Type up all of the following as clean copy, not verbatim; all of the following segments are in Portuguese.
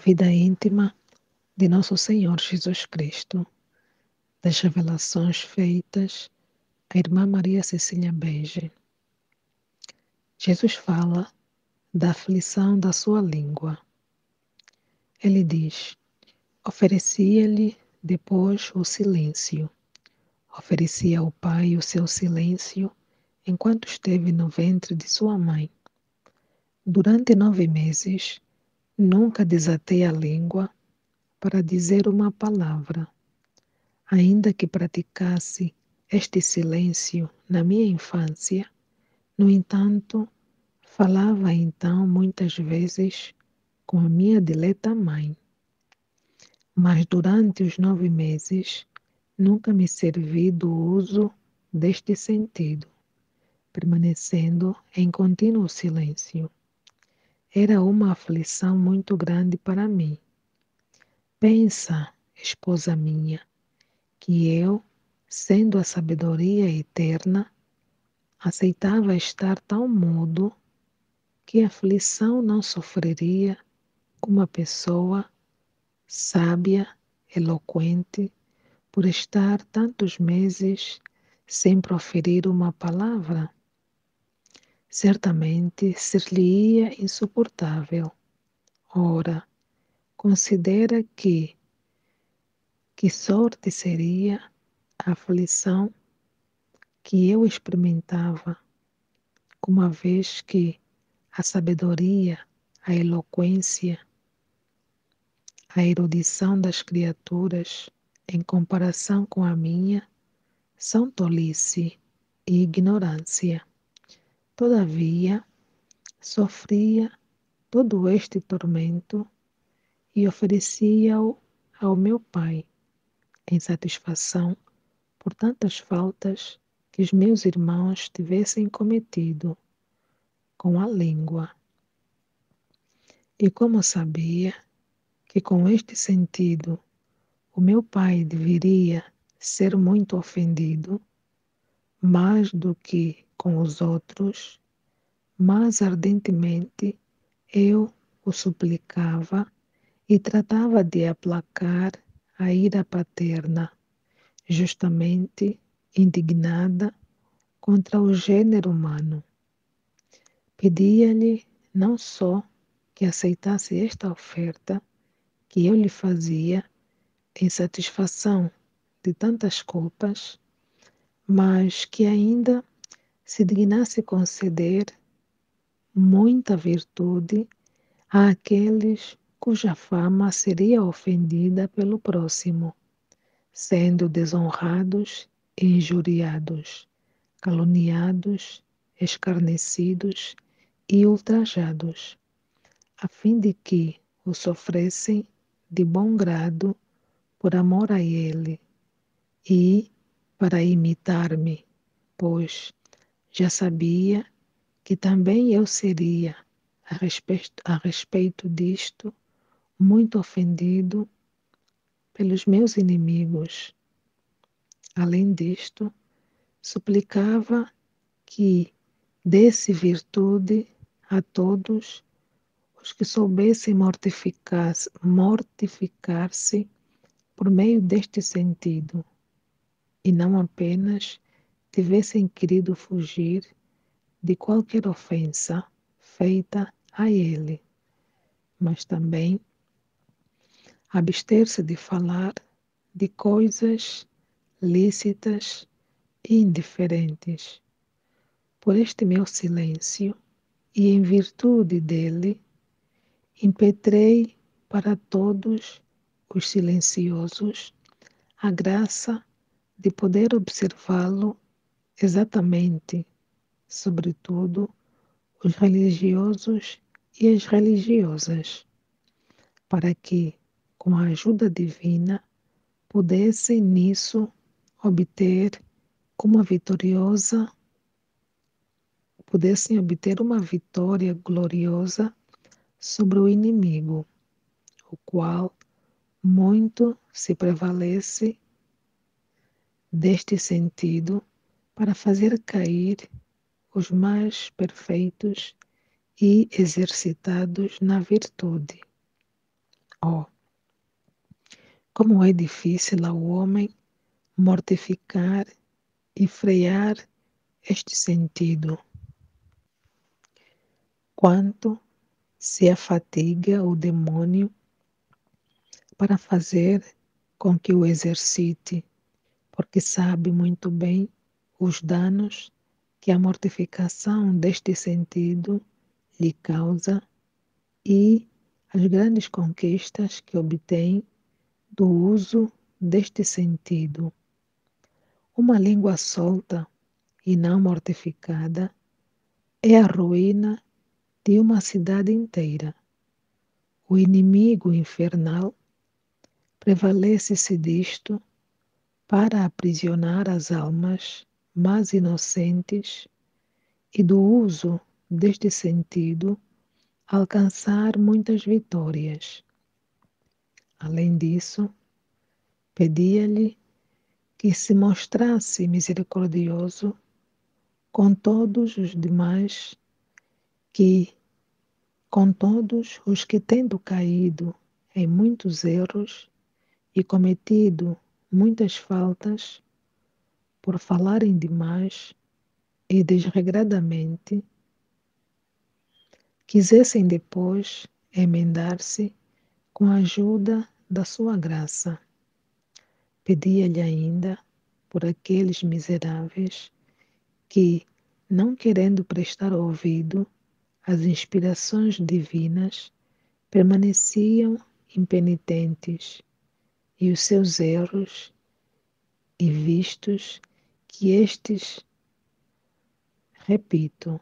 vida íntima de nosso Senhor Jesus Cristo, das revelações feitas à irmã Maria Cecília Bege. Jesus fala da aflição da sua língua. Ele diz: oferecia-lhe depois o silêncio. Oferecia ao Pai o seu silêncio enquanto esteve no ventre de sua mãe. Durante 9 meses, nunca desatei a língua para dizer uma palavra. Ainda que praticasse este silêncio na minha infância, no entanto, falava então muitas vezes com a minha dileta mãe. Mas durante os 9 meses, nunca me servi do uso deste sentido, permanecendo em contínuo silêncio. Era uma aflição muito grande para mim. Pensa, esposa minha, que eu, sendo a sabedoria eterna, aceitava estar tão mudo que aflição não sofreria uma pessoa sábia, eloquente, por estar tantos meses sem proferir uma palavra. Certamente ser-lhe-ia insuportável. Ora, considera que sorte seria a aflição que eu experimentava, uma vez que a sabedoria, a eloquência, a erudição das criaturas, em comparação com a minha, são tolice e ignorância. Todavia, sofria todo este tormento e oferecia-o ao meu Pai, em satisfação por tantas faltas que os meus irmãos tivessem cometido com a língua. E como sabia que com este sentido o meu Pai deveria ser muito ofendido, mais do que com os outros, mais ardentemente eu o suplicava e tratava de aplacar a ira paterna, justamente indignada contra o gênero humano. Pedia-lhe não só que aceitasse esta oferta que eu lhe fazia em satisfação de tantas culpas, mas que ainda se dignasse conceder muita virtude àqueles cuja fama seria ofendida pelo próximo, sendo desonrados e injuriados, caluniados, escarnecidos e ultrajados, a fim de que o sofressem de bom grado por amor a ele e para imitar-me, pois já sabia que também eu seria, a respeito disto, muito ofendido pelos meus inimigos. Além disto, suplicava que desse virtude a todos os que soubessem mortificar-se por meio deste sentido, e não apenas tivessem querido fugir de qualquer ofensa feita a ele, mas também abster-se de falar de coisas lícitas e indiferentes. Por este meu silêncio, e em virtude dele, impetrei para todos os silenciosos a graça de poder observá-lo exatamente, sobretudo os religiosos e as religiosas, para que, com a ajuda divina, pudessem nisso obter uma vitoriosa, pudessem obter uma vitória gloriosa sobre o inimigo, o qual muito se prevalece deste sentido para fazer cair os mais perfeitos e exercitados na virtude. Oh, como é difícil ao homem mortificar e frear este sentido, quanto se afatiga o demônio para fazer com que o exercite, porque sabe muito bem os danos que a mortificação deste sentido lhe causa e as grandes conquistas que obtém do uso deste sentido. Uma língua solta e não mortificada é a ruína de uma cidade inteira. O inimigo infernal prevalece-se disto para aprisionar as almas mais inocentes e do uso deste sentido alcançar muitas vitórias. Além disso, pedia-lhe que se mostrasse misericordioso com todos os demais, que com todos os que tendo caído em muitos erros e cometido muitas faltas, por falarem demais e desregradamente, quisessem depois emendar-se com a ajuda da sua graça. Pedia-lhe ainda por aqueles miseráveis que, não querendo prestar ouvido às inspirações divinas, permaneciam impenitentes e os seus erros, e vistos que estes, repito,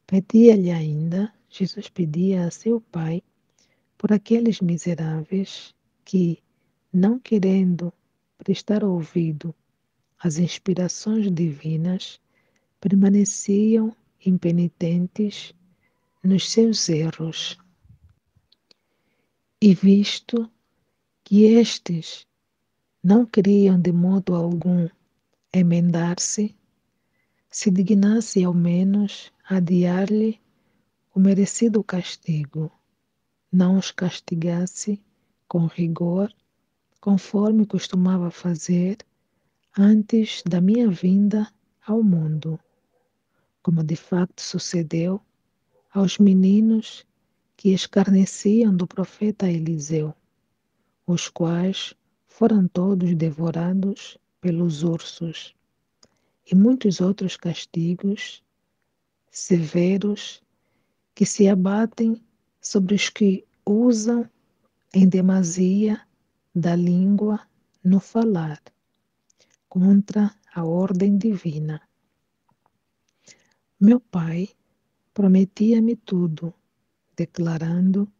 pedia-lhe ainda, Jesus pedia a seu Pai por aqueles miseráveis que, não querendo prestar ouvido às inspirações divinas, permaneciam impenitentes nos seus erros, e visto que estes não queriam de modo algum emendar-se, se dignasse ao menos adiar-lhe o merecido castigo, não os castigasse com rigor, conforme costumava fazer antes da minha vinda ao mundo, como de facto sucedeu aos meninos que escarneciam do profeta Eliseu, os quais foram todos devorados pelos ursos, e muitos outros castigos severos que se abatem sobre os que usam em demasia da língua no falar, contra a ordem divina. Meu pai prometia-me tudo, declarando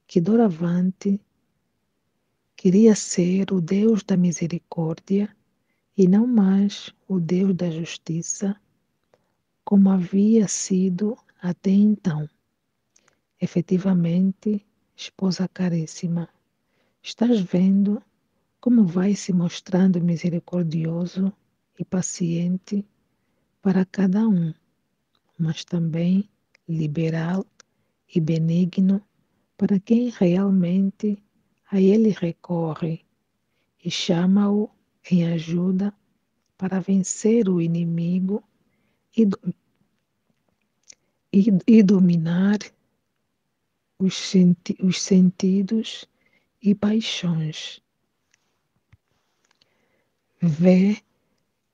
que doravante queria ser o Deus da misericórdia e não mais o Deus da justiça, como havia sido até então. Efetivamente, esposa caríssima, estás vendo como vai se mostrando misericordioso e paciente para cada um, mas também liberal e benigno para quem realmente a ele recorre e chama-o em ajuda para vencer o inimigo e, e dominar os sentidos e paixões. Vê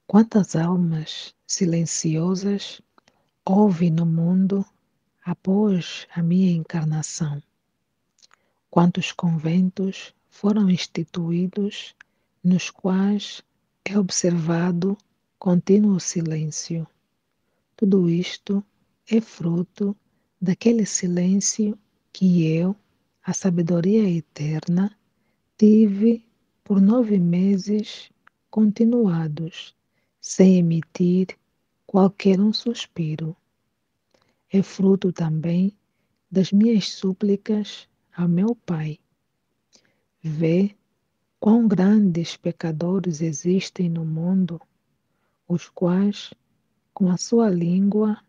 quantas almas silenciosas houve no mundo após a minha encarnação. Quantos conventos foram instituídos nos quais é observado contínuo silêncio. Tudo isto é fruto daquele silêncio que eu, a sabedoria eterna, tive por 9 meses continuados, sem emitir qualquer um suspiro. É fruto também das minhas súplicas ao meu Pai. Vê quão grandes pecadores existem no mundo, os quais, com a sua língua,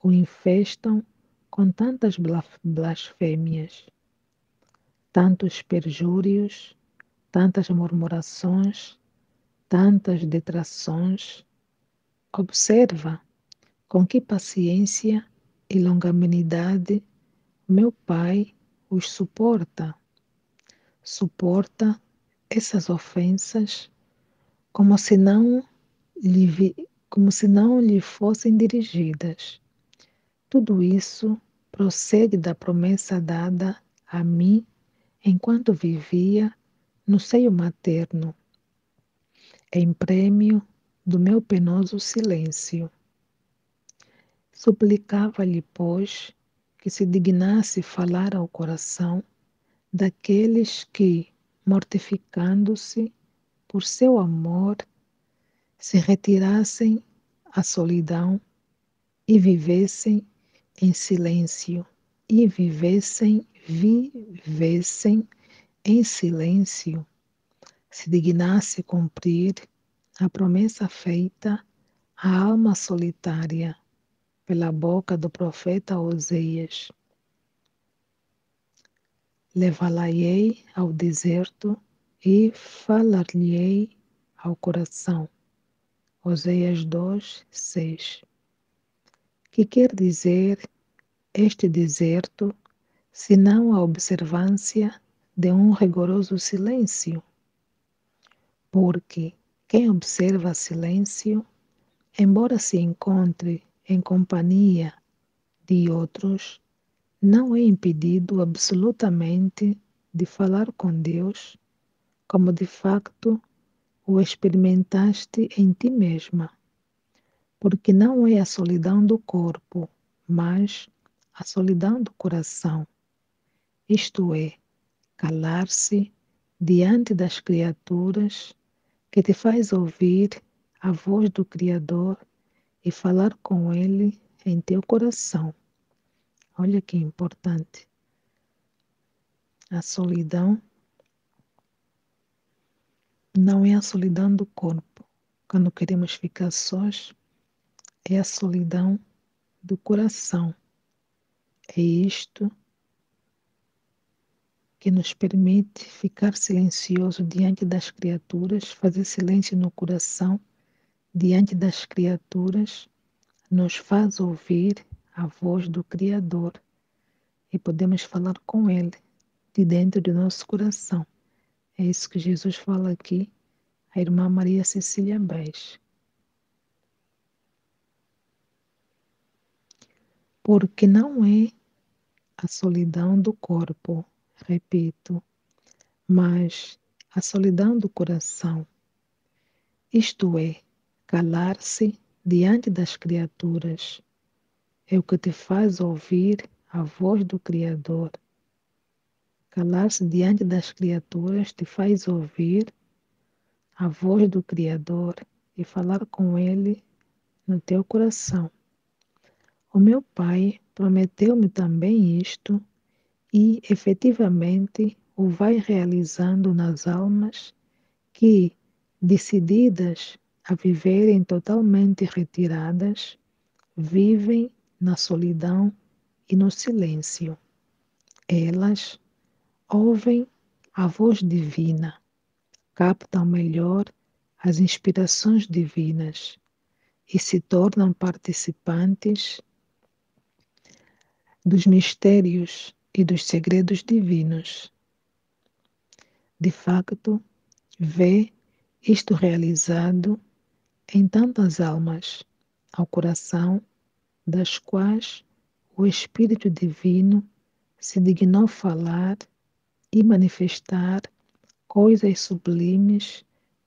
o infestam com tantas blasfêmias. tantos perjúrios, tantas murmurações, tantas detrações. Observa com que paciência e longanimidade meu Pai os suporta. Suporta essas ofensas como se não lhe fossem dirigidas. Tudo isso procede da promessa dada a mim enquanto vivia no seio materno, em prêmio do meu penoso silêncio. Suplicava-lhe, pois, que se dignasse falar ao coração daqueles que, mortificando-se por seu amor, se retirassem à solidão e vivessem em silêncio, vivessem em silêncio, se dignasse cumprir a promessa feita à alma solitária pela boca do profeta Oseias. Levá-la-ei ao deserto e falar-lhe-ei ao coração. Oseias 2, 6. Que quer dizer este deserto, senão a observância de um rigoroso silêncio? Porque quem observa silêncio, embora se encontre em companhia de outros, não é impedido absolutamente de falar com Deus, como de facto o experimentaste em ti mesma, porque não é a solidão do corpo, mas a solidão do coração, isto é, calar-se diante das criaturas que te faz ouvir a voz do Criador e falar com Ele em teu coração. Olha que importante. A solidão não é a solidão do corpo. Quando queremos ficar sós, é a solidão do coração. É isto que nos permite ficar silencioso diante das criaturas, fazer silêncio no coração diante das criaturas, nos faz ouvir a voz do Criador e podemos falar com Ele de dentro do nosso coração. É isso que Jesus fala aqui, a irmã Maria Cecília Bés. Porque não é a solidão do corpo, repito, mas a solidão do coração, isto é, calar-se diante das criaturas, é o que te faz ouvir a voz do Criador. Calar-se diante das criaturas te faz ouvir a voz do Criador e falar com Ele no teu coração. O meu Pai prometeu-me também isto e efetivamente o vai realizando nas almas que, decididas a viverem totalmente retiradas, vivem na solidão e no silêncio. Elas ouvem a voz divina, captam melhor as inspirações divinas e se tornam participantes dos mistérios e dos segredos divinos. De facto, vê isto realizado em tantas almas, ao coração das quais o Espírito Divino se dignou falar e manifestar coisas sublimes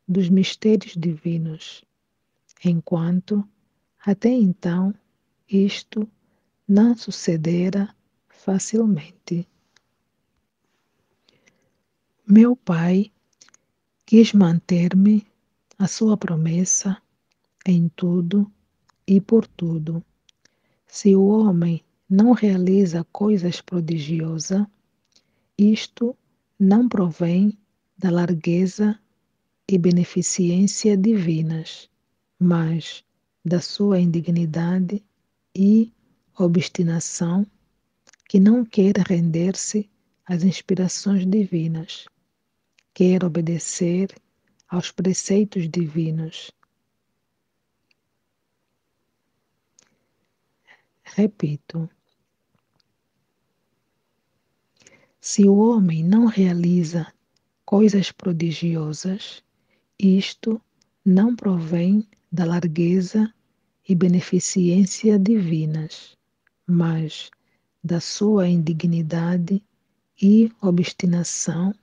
dos mistérios divinos, enquanto até então isto não sucedera facilmente. Meu Pai quis manter-me a sua promessa em tudo e por tudo. Se o homem não realiza coisas prodigiosas, isto não provém da largueza e beneficência divinas, mas da sua indignidade e obstinação que não quer render-se as inspirações divinas, quer obedecer aos preceitos divinos. Repito, se o homem não realiza coisas prodigiosas, isto não provém da largueza e beneficência divinas, mas da sua indignidade e obstinação,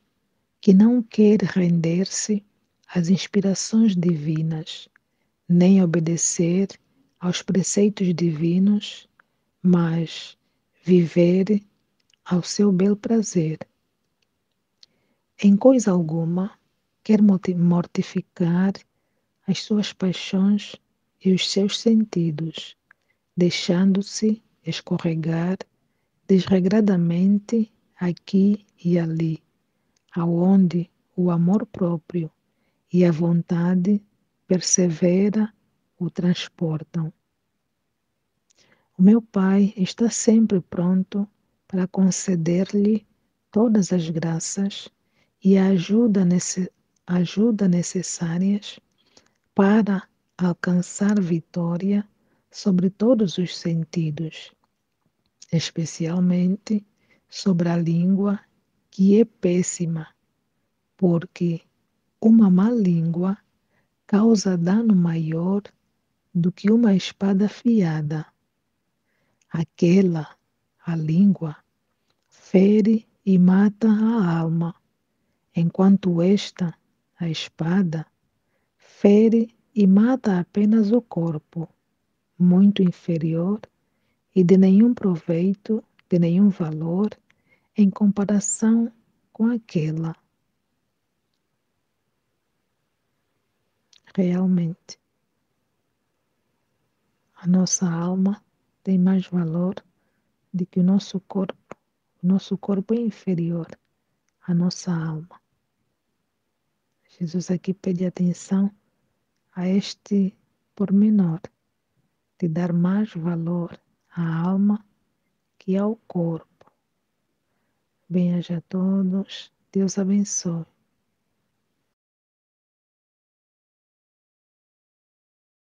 que não quer render-se às inspirações divinas, nem obedecer aos preceitos divinos, mas viver ao seu bel prazer. Em coisa alguma quer mortificar as suas paixões e os seus sentidos, deixando-se escorregar desregradamente aqui e ali, aonde o amor próprio e a vontade persevera o transportam. O meu Pai está sempre pronto para conceder-lhe todas as graças e a ajuda necessárias para alcançar vitória sobre todos os sentidos, especialmente sobre a língua, que é péssima, porque uma má língua causa dano maior do que uma espada afiada. Aquela, a língua, fere e mata a alma, enquanto esta, a espada, fere e mata apenas o corpo, muito inferior e de nenhum proveito, de nenhum valor, em comparação com aquela. Realmente, a nossa alma tem mais valor do que o nosso corpo. O nosso corpo é inferior à nossa alma. Jesus aqui pede atenção a este pormenor de dar mais valor à alma que ao corpo. Bem-aja a todos. Deus abençoe.